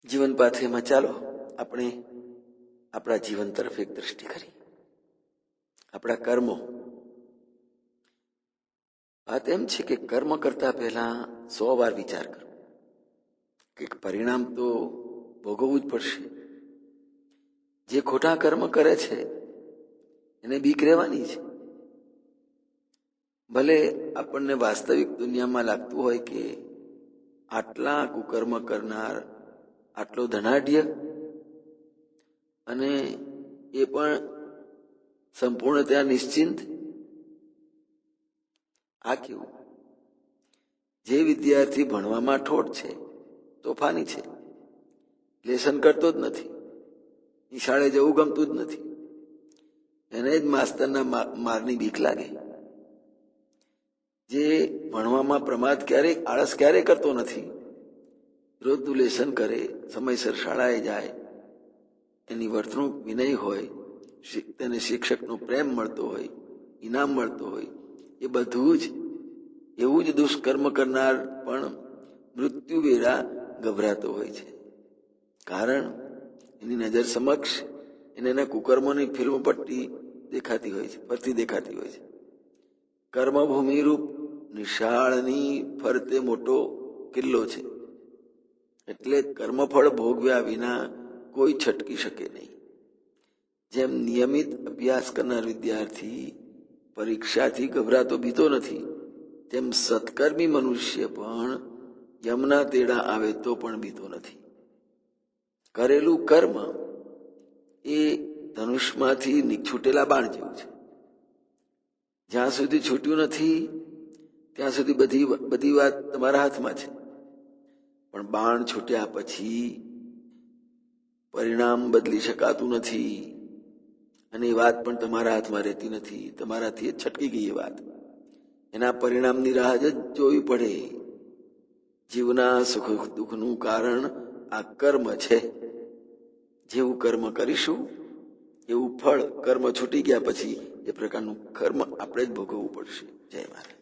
જીવન પાથેમાં ચાલો આપણે આપણા જીવન તરફ એક દ્રષ્ટિ કરી. આપણા કર્મો. વાત એમ છે કે કર્મ કરતા પહેલા 100 વાર વિચાર કરો કે પરિણામ તો ભોગવવું જ પડશે. જે ખોટા કર્મ કરે છે એને બીક રહેવાની છે. ભલે આપણને વાસ્તવિક દુનિયામાં લાગતું હોય કે આટલા કુકર્મ કરનાર આટલો ધનાઢ્ય, અને એ પણ સંપૂર્ણતયા નિશ્ચિંત. આ કેવું? જે વિદ્યાર્થી ભણવામાં ઠોઠ છે, તોફાની છે, લેસન કરતો જ નથી, નિશાળે જવું ગમતું જ નથી, એને જ માસ્તરના મારની બીક લાગે. જે ભણવામાં પ્રમાદ ક્યારેય આળસ ક્યારેય કરતો નથી, રોજનું લેસન કરે, સમયસર શાળાએ જાય, એની વર્તણૂક વિનય હોય, તેને શિક્ષકનો પ્રેમ મળતો હોય, ઇનામ મળતો હોય, એ બધું જ એવું જ દુષ્કર્મ કરનાર પણ મૃત્યુ વેળા ગભરાતો હોય છે. કારણ એની નજર સમક્ષ એને એના કુકર્મોની ફિલ્મ પટ્ટી દેખાતી હોય છે, ફરતી દેખાતી હોય છે. કર્મભૂમિ રૂપ નિશાળની ફરતે મોટો કિલ્લો છે, એટલે કર્મફળ ભોગવ્યા વિના કોઈ છટકી શકે નહીં. જેમ નિયમિત અભ્યાસ કરનાર વિદ્યાર્થી પરીક્ષાથી ગભરાતો બીતો નથી, તેમ સત્કર્મી મનુષ્ય પણ યમના તેડા આવે તો પણ બીતો નથી. કરેલું કર્મ એ ધનુષમાંથી છૂટેલા બાણ જેવું છે. જ્યાં સુધી છૂટ્યું નથી ત્યાં સુધી બધી વાત તમારા હાથમાં છે, પણ બાણ છૂટ્યા પછી પરિણામ બદલી શકાતું નથી, અને એ વાત પણ તમારા હાથમાં રહેતી નથી. તમારાથી છટકી ગઈ એ વાત, એના પરિણામની રાહ જ જોવી પડે. જીવના સુખ દુઃખનું કારણ આ કર્મ છે. જેવું કર્મ કરીશું એવું ફળ. કર્મ છૂટી ગયા પછી એ પ્રકારનું કર્મ આપણે જ ભોગવવું પડશે. જય મહારાજ.